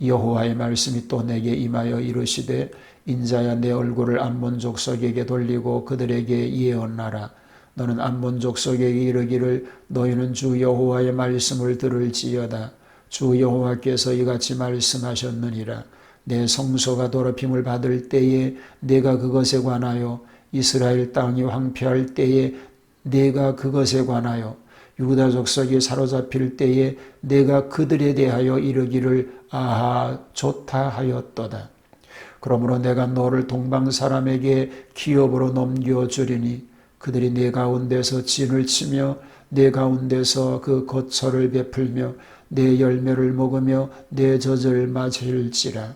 여호와의 말씀이 또 내게 임하여 이르시되 인자야 내 얼굴을 암몬 족속에게 돌리고 그들에게 예언하라. 너는 암몬 족속에게 이르기를 너희는 주 여호와의 말씀을 들을지어다. 주 여호와께서 이같이 말씀하셨느니라. 내 성소가 더럽힘을 받을 때에 내가 그것에 관하여 이스라엘 땅이 황폐할 때에 내가 그것에 관하여 유다 족속이 사로잡힐 때에 내가 그들에 대하여 이르기를 아하 좋다 하였도다. 그러므로 내가 너를 동방 사람에게 기업으로 넘겨주리니 그들이 내 가운데서 진을 치며 내 가운데서 그 거처를 베풀며 내 열매를 먹으며 내 젖을 마실지라.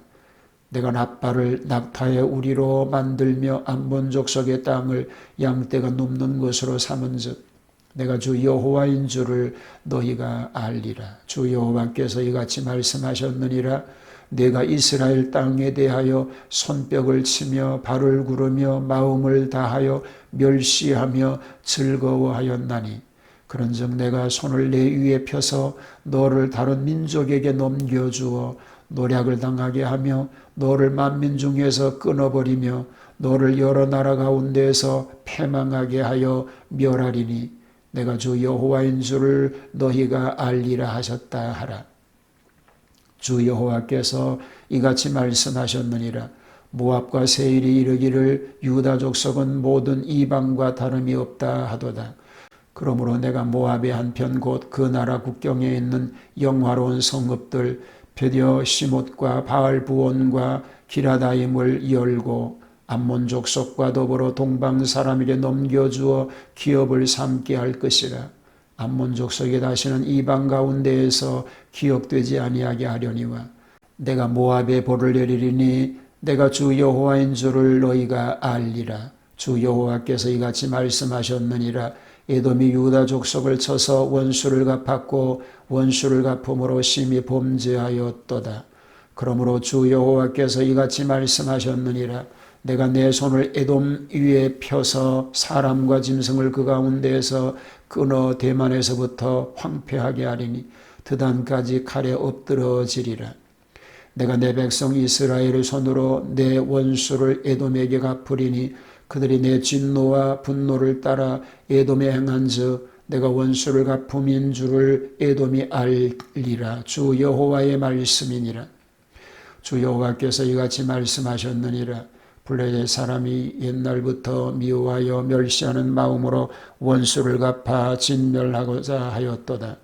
내가 낫바를 낙타의 우리로 만들며 암몬 족속의 땅을 양떼가 눕는 곳으로 삼은즉 내가 주 여호와인 줄을 너희가 알리라. 주 여호와께서 이같이 말씀하셨느니라. 내가 이스라엘 땅에 대하여 손뼉을 치며 발을 구르며 마음을 다하여 멸시하며 즐거워하였나니 그런즉 내가 손을 내 위에 펴서 너를 다른 민족에게 넘겨주어 노략을 당하게 하며 너를 만민 중에서 끊어버리며 너를 여러 나라 가운데에서 패망하게 하여 멸하리니 내가 주 여호와인 줄을 너희가 알리라 하셨다 하라. 주 여호와께서 이같이 말씀하셨느니라. 모압과 세일이 이르기를 유다 족속은 모든 이방과 다름이 없다 하도다. 그러므로 내가 모압의 한편 곧 그 나라 국경에 있는 영화로운 성읍들 베디어 시못과 바알부온과 기라다임을 열고 암몬 족속과 더불어 동방 사람에게 넘겨주어 기업을 삼게 할 것이라. 암몬 족속이 다시는 이방 가운데에서 기억되지 아니하게 하려니와 내가 모압에 볼을 내리리니 내가 주 여호와인 줄을 너희가 알리라. 주 여호와께서 이같이 말씀하셨느니라. 에돔이 유다 족속을 쳐서 원수를 갚았고 원수를 갚음으로 심히 범죄하였도다. 그러므로 주 여호와께서 이같이 말씀하셨느니라. 내가 내 손을 에돔 위에 펴서 사람과 짐승을 그 가운데에서 끊어 대만에서부터 황폐하게 하리니 드단까지 칼에 엎드러지리라. 내가 내 백성 이스라엘의 손으로 내 원수를 에돔에게 갚으리니 그들이 내 진노와 분노를 따라 에돔에 행한즉 내가 원수를 갚음인 줄을 에돔이 알리라. 주 여호와의 말씀이니라. 주 여호와께서 이같이 말씀하셨느니라. 블레셋 사람이 옛날부터 미워하여 멸시하는 마음으로 원수를 갚아 진멸하고자 하였도다.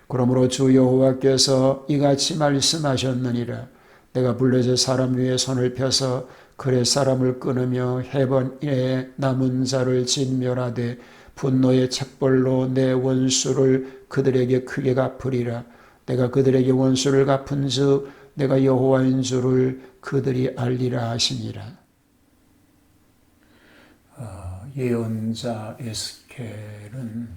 그러므로 주 여호와께서 이같이 말씀하셨느니라. 내가 블레셋 사람 위에 손을 펴서 그렛 사람을 끊으며 헤본에 남은 자를 진멸하되 분노의 책벌로 내 원수를 그들에게 크게 갚으리라. 내가 그들에게 원수를 갚은즉 내가 여호와인 줄을 그들이 알리라 하시니라. 예언자 에스겔은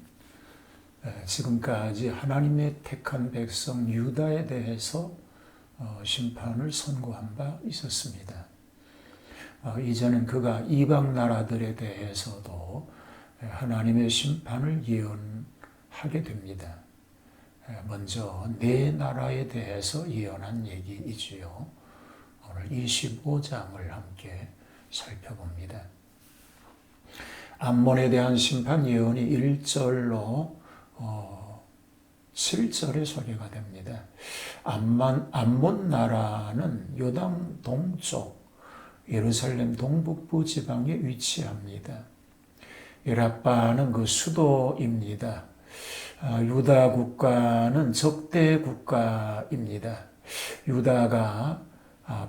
지금까지 하나님의 택한 백성 유다에 대해서 심판을 선고한 바 있었습니다. 이제는 그가 이방 나라들에 대해서도 하나님의 심판을 예언하게 됩니다. 먼저 네 나라에 대해서 예언한 얘기이지요. 오늘 25장을 함께 살펴봅니다. 암몬에 대한 심판 예언이 1절로 7절에 소개가 됩니다. 암몬 나라는 요단 동쪽 예루살렘 동북부 지방에 위치합니다. 라빠는 그 수도입니다. 유다 국가는 적대 국가입니다. 유다가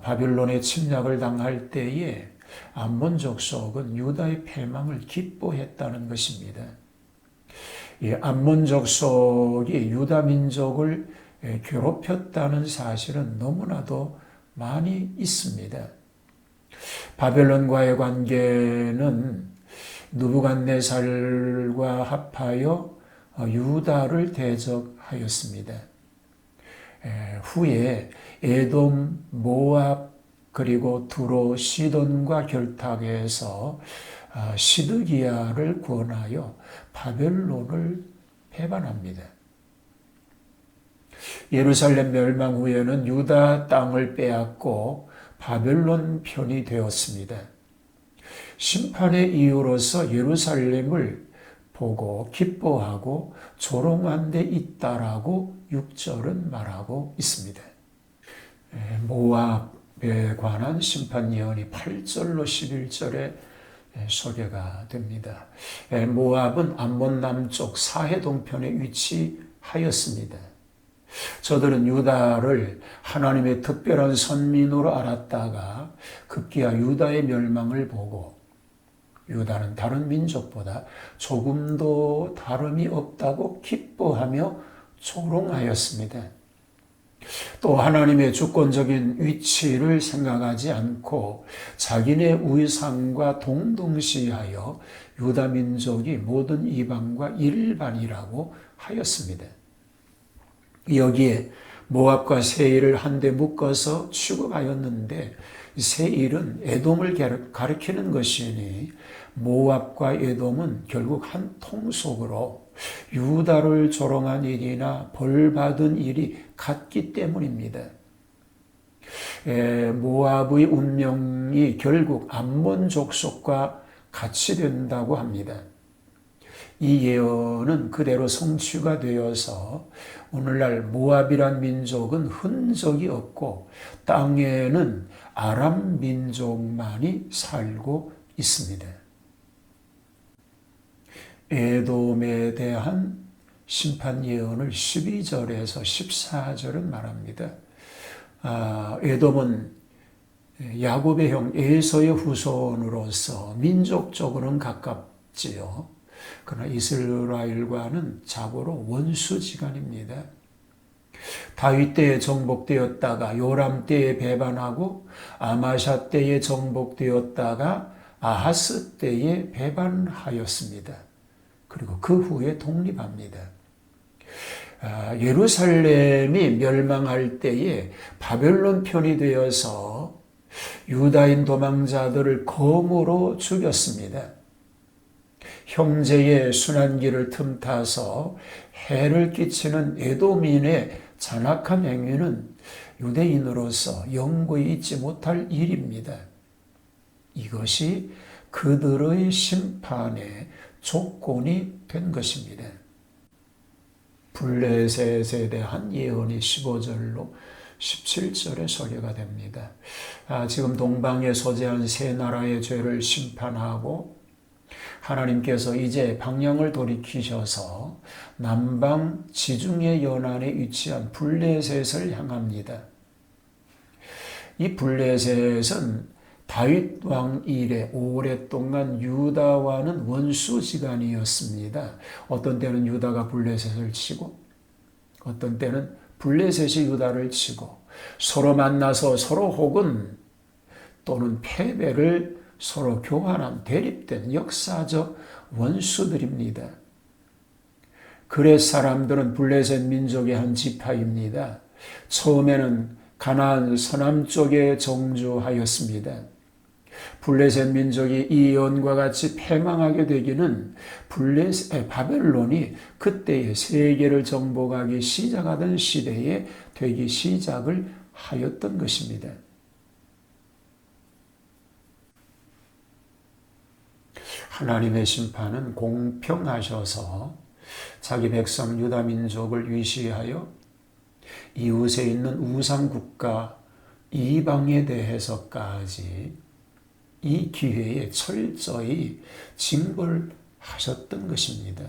바빌론의 침략을 당할 때에 암몬 족속은 유다의 패망을 기뻐했다는 것입니다. 암몬 족속이 유다 민족을 괴롭혔다는 사실은 너무나도 많이 있습니다. 바벨론과의 관계는 느부갓네살과 합하여 유다를 대적하였습니다. 후에 에돔, 모압, 그리고 두로, 시돈과 결탁해서 시드기야를 구원하여 바벨론을 배반합니다. 예루살렘 멸망 후에는 유다 땅을 빼앗고 바벨론 편이 되었습니다. 심판의 이유로서 예루살렘을 보고 기뻐하고 조롱한 데 있다라고 6절은 말하고 있습니다. 모압에 관한 심판 예언이 8절로 11절에 소개가 됩니다. 모압은 암몬 남쪽 사해 동편에 위치하였습니다. 저들은 유다를 하나님의 특별한 선민으로 알았다가 급기야 유다의 멸망을 보고 유다는 다른 민족보다 조금도 다름이 없다고 기뻐하며 조롱하였습니다. 또 하나님의 주권적인 위치를 생각하지 않고 자기네 우상과 동등시하여 유다 민족이 모든 이방과 일반이라고 하였습니다. 여기에 모압과 세일을 한데 묶어서 취급하였는데 세일은 에돔을 가리키는 것이니 모압과 에돔은 결국 한 통속으로 유다를 조롱한 일이나 벌받은 일이 같기 때문입니다. 모압의 운명이 결국 암몬 족속과 같이 된다고 합니다. 이 예언은 그대로 성취가 되어서 오늘날 모압이란 민족은 흔적이 없고 땅에는 아람 민족만이 살고 있습니다. 에돔에 대한 심판 예언을 12절에서 14절은 말합니다. 에돔은 야곱의 형 에서의 후손으로서 민족적으로는 가깝지요. 그러나 이스라엘과는 자고로 원수지간입니다. 다윗 때에 정복되었다가 요람 때에 배반하고 아마샤 때에 정복되었다가 아하스 때에 배반하였습니다. 그리고 그 후에 독립합니다. 예루살렘이 멸망할 때에 바벨론 편이 되어서 유다인 도망자들을 검으로 죽였습니다. 형제의 순환기를 틈타서 해를 끼치는 에돔인의 잔악한 행위는 유대인으로서 영구히 잊지 못할 일입니다. 이것이 그들의 심판의 조건이 된 것입니다. 블레셋에 대한 예언이 15절로 17절에 소개가 됩니다. 지금 동방에 소재한 세 나라의 죄를 심판하고 하나님께서 이제 방향을 돌이키셔서 남방 지중해 연안에 위치한 블레셋을 향합니다. 이 블레셋은 다윗 왕 이래 오랫동안 유다와는 원수지간이었습니다. 어떤 때는 유다가 블레셋을 치고 어떤 때는 블레셋이 유다를 치고 서로 만나서 서로 혹은 또는 패배를 서로 교환한 대립된 역사적 원수들입니다. 그렛 사람들은 블레셋 민족의 한 지파입니다. 처음에는 가나안 서남쪽에 정주하였습니다. 블레셋 민족이 이 예언과 같이 패망하게 되기는 바벨론이 그때의 세계를 정복하기 시작하던 시대에 되기 시작을 하였던 것입니다. 하나님의 심판은 공평하셔서 자기 백성 유다 민족을 위시하여 이웃에 있는 우상국가 이방에 대해서까지 이 기회에 철저히 징벌하셨던 것입니다.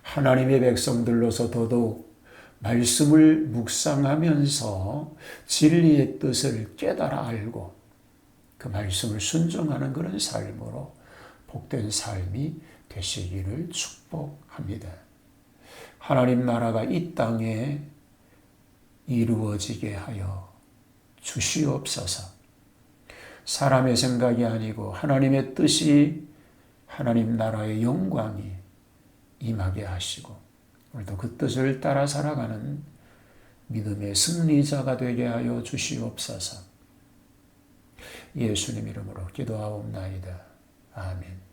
하나님의 백성들로서 더더욱 말씀을 묵상하면서 진리의 뜻을 깨달아 알고 그 말씀을 순종하는 그런 삶으로 복된 삶이 되시기를 축복합니다. 하나님 나라가 이 땅에 이루어지게 하여 주시옵소서. 사람의 생각이 아니고 하나님의 뜻이 하나님 나라의 영광이 임하게 하시고 오늘도 그 뜻을 따라 살아가는 믿음의 승리자가 되게 하여 주시옵소서. 예수님 이름으로 기도하옵나이다. 아멘.